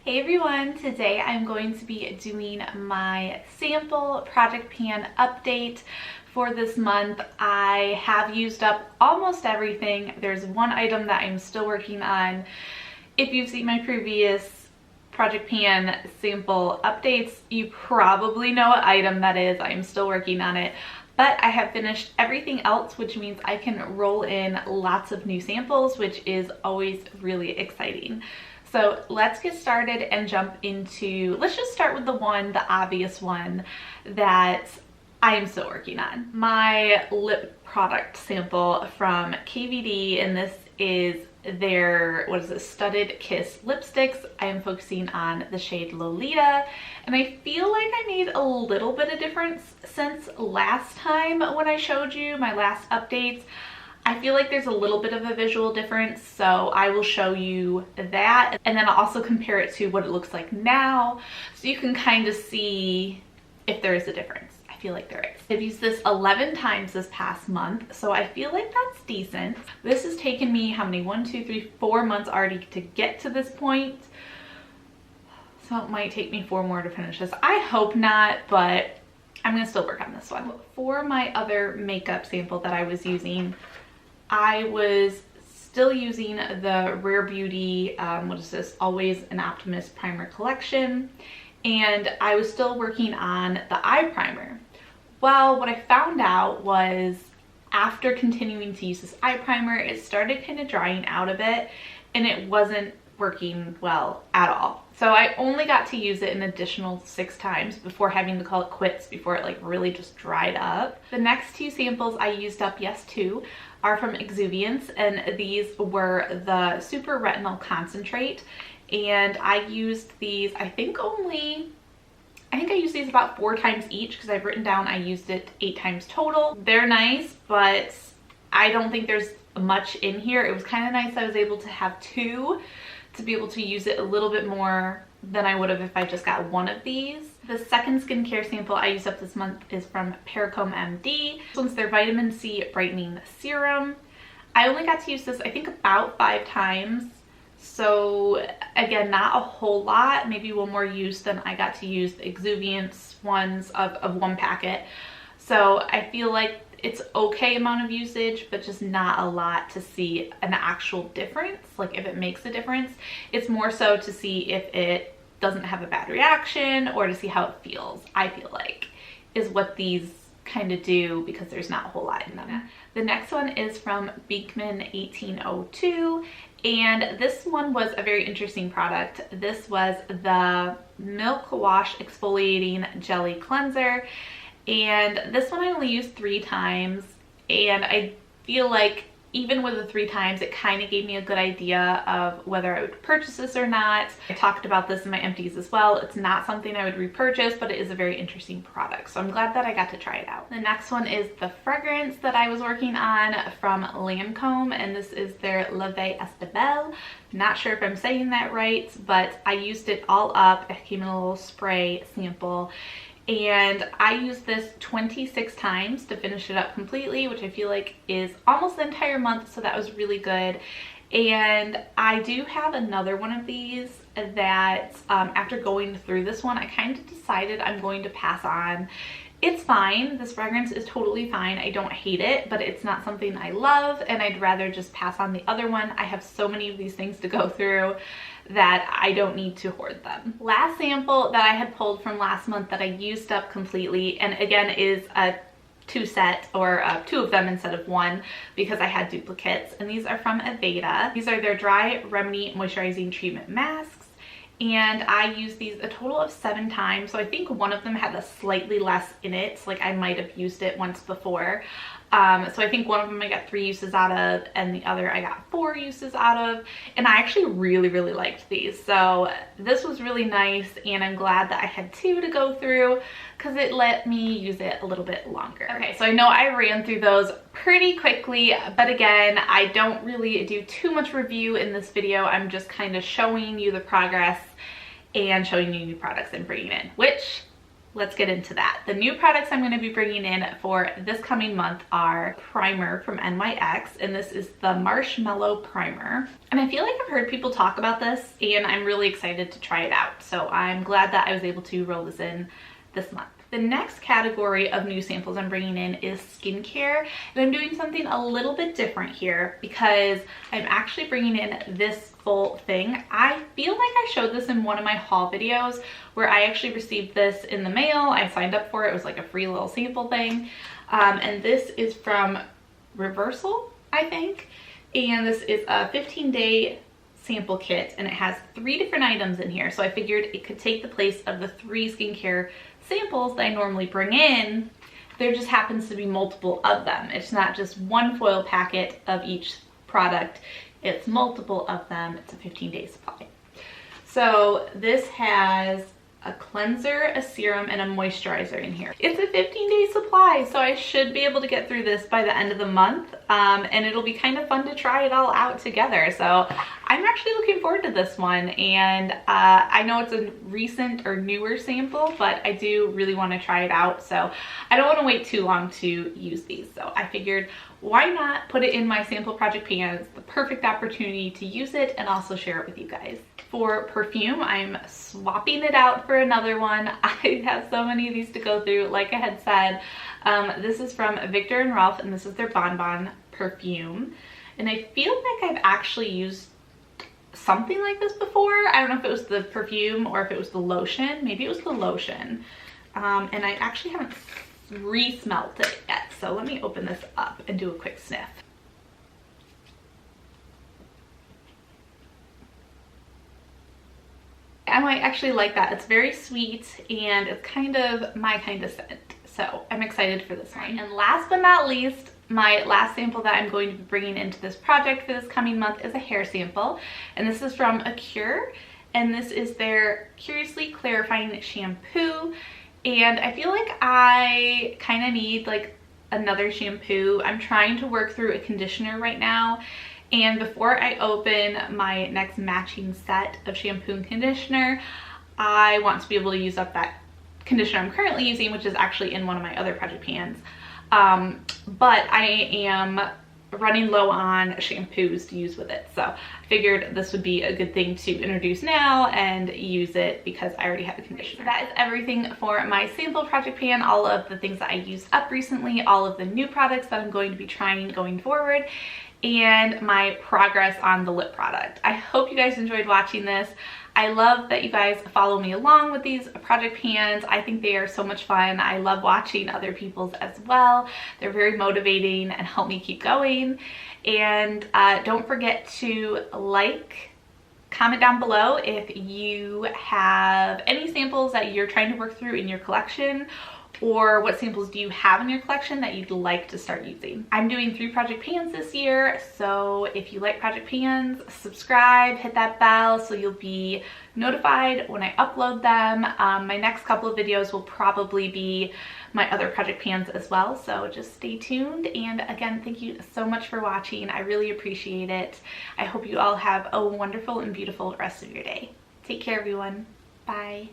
Hey everyone, today I'm going to be doing my sample project pan update for this month. I have used up almost everything. There's one item that I'm still working on. If you've seen my previous project pan sample updates, you probably know what item that is. I'm still working on it. But I have finished everything else, which means I can roll in lots of new samples, which is always really exciting. So let's get started and jump into, let's just start with the obvious one that I am still working on. My lip product sample from KVD, and this is their, Studded Kiss lipsticks. I am focusing on the shade Lolita, and I feel like I made a little bit of difference since last time when I showed you my last updates. I feel like there's a little bit of a visual difference, so I will show you that, and then I'll also compare it to what it looks like now, so you can kind of see if there is a difference. I feel like there is. I've used this 11 times this past month, so I feel like that's decent. This has taken me, how many? 1, 2, 3, 4 months already to get to this point, so it might take me 4 more to finish this. I hope not, but I'm gonna still work on this one. For my other makeup sample that I was using, I was still using the Rare Beauty, Always an Optimist Primer Collection, and I was still working on the eye primer. Well, what I found out was after continuing to use this eye primer, it started kind of drying out a bit, and it wasn't working well at all. So I only got to use it an additional 6 times before having to call it quits, before it really just dried up. The next 2 samples I used up, two, are from Exuviance, and these were the Super Retinol Concentrate, and I used these, I think I used these about 4 times each, because I've written down I used it 8 times total. They're nice, but I don't think there's much in here. It was kind of nice I was able to have 2 to be able to use it a little bit more than I would have if I just got 1 of these. The second skincare sample I used up this month is from Paracomb MD. This one's their Vitamin C Brightening Serum. I only got to use this, I think, about 5 times. So again, not a whole lot, maybe 1 more use than I got to use the Exuviance ones of 1 packet. So I feel like it's okay amount of usage, but just not a lot to see an actual difference, like if it makes a difference. It's more so to see if it doesn't have a bad reaction, or to see how it feels, I feel like, is what these kind of do, because there's not a whole lot in them. The next one is from Beekman 1802, and this one was a very interesting product. This was the Milk Wash Exfoliating Jelly Cleanser, and this one I only used 3 times, and I feel like even with the 3 times, it kind of gave me a good idea of whether I would purchase this or not. I talked about this in my empties as well. It's not something I would repurchase, but it is a very interesting product, so I'm glad that I got to try it out. The next one is the fragrance that I was working on from Lancome, and this is their Belle. Not sure if I'm saying that right, but I used it all up. It came in a little spray sample, and I used this 26 times to finish it up completely, which I feel like is almost the entire month, so that was really good. And I do have another one of these that after going through this one, I kind of decided I'm going to pass on. It's fine, this fragrance is totally fine, I don't hate it, but it's not something I love, and I'd rather just pass on the other one. I have so many of these things to go through that I don't need to hoard them. Last sample that I had pulled from last month that I used up completely, and again is a 2 set, or 2 of them instead of 1, because I had duplicates, and these are from Aveda. These are their Dry Remedy Moisturizing Treatment Masks, and I used these a total of 7 times, so I think one of them had a slightly less in it, like I might have used it once before. So I think one of them I got 3 uses out of, and the other I got 4 uses out of, and I actually really liked these. So this was really nice, and I'm glad that I had 2 to go through, because it let me use it a little bit longer. Okay, so I know I ran through those pretty quickly, but again, I don't really do too much review in this video. I'm just kind of showing you the progress and showing you new products I'm bringing in, which let's get into that. The new products I'm going to be bringing in for this coming month are primer from NYX, and this is the Marshmallow Primer. And I feel like I've heard people talk about this, and I'm really excited to try it out. So I'm glad that I was able to roll this in this month. The next category of new samples I'm bringing in is skincare, and I'm doing something a little bit different here because I'm actually bringing in this full thing. I feel like I showed this in one of my haul videos where I actually received this in the mail. I signed up for it. It was like a free little sample thing. And this is from Reversal, I think. And this is a 15-day sample kit, and it has 3 different items in here. So I figured it could take the place of the 3 skincare samples that I normally bring in. There just happens to be multiple of them. It's not just one foil packet of each product. It's multiple of them. It's a 15-day supply. So this has a cleanser, a serum, and a moisturizer in here. It's a 15-day supply, so I should be able to get through this by the end of the month, and it'll be kind of fun to try it all out together. So I'm actually looking forward to this one, and I know it's a recent or newer sample, but I do really want to try it out, so I don't want to wait too long to use these. So I figured, why not put it in my sample project pan? It's the perfect opportunity to use it and also share it with you guys. For perfume, I'm swapping it out for another one. I have so many of these to go through. Like I had said, this is from Viktor and Rolf, and this is their Bonbon perfume. And I feel like I've actually used something like this before. I don't know if it was the perfume or if it was the lotion. Maybe it was the lotion. And I actually haven't re-smelt it yet. So let me open this up and do a quick sniff. I might actually like that. It's very sweet and it's kind of my kind of scent. So I'm excited for this one. And last but not least, my last sample that I'm going to be bringing into this project for this coming month is a hair sample. And this is from Acure. And this is their Curiously Clarifying Shampoo. And I feel like I kind of need like another shampoo. I'm trying to work through a conditioner right now. And before I open my next matching set of shampoo and conditioner, I want to be able to use up that conditioner I'm currently using, which is actually in one of my other project pans. But I am running low on shampoos to use with it. So I figured this would be a good thing to introduce now and use it because I already have a conditioner. So that is everything for my sample project pan, all of the things that I used up recently, all of the new products that I'm going to be trying going forward, and my progress on the lip product. I hope you guys enjoyed watching this. I love that you guys follow me along with these project pans. I think they are so much fun. I love watching other people's as well. They're very motivating and help me keep going. And don't forget to like, comment down below if you have any samples that you're trying to work through in your collection, or what samples do you have in your collection that you'd like to start using. I'm doing 3 project pans this year, so if you like project pans, subscribe, hit that bell so you'll be notified when I upload them. My next couple of videos will probably be my other project pans as well, so just stay tuned. And again, thank you so much for watching. I really appreciate it. I hope you all have a wonderful and beautiful rest of your day. Take care, everyone. Bye.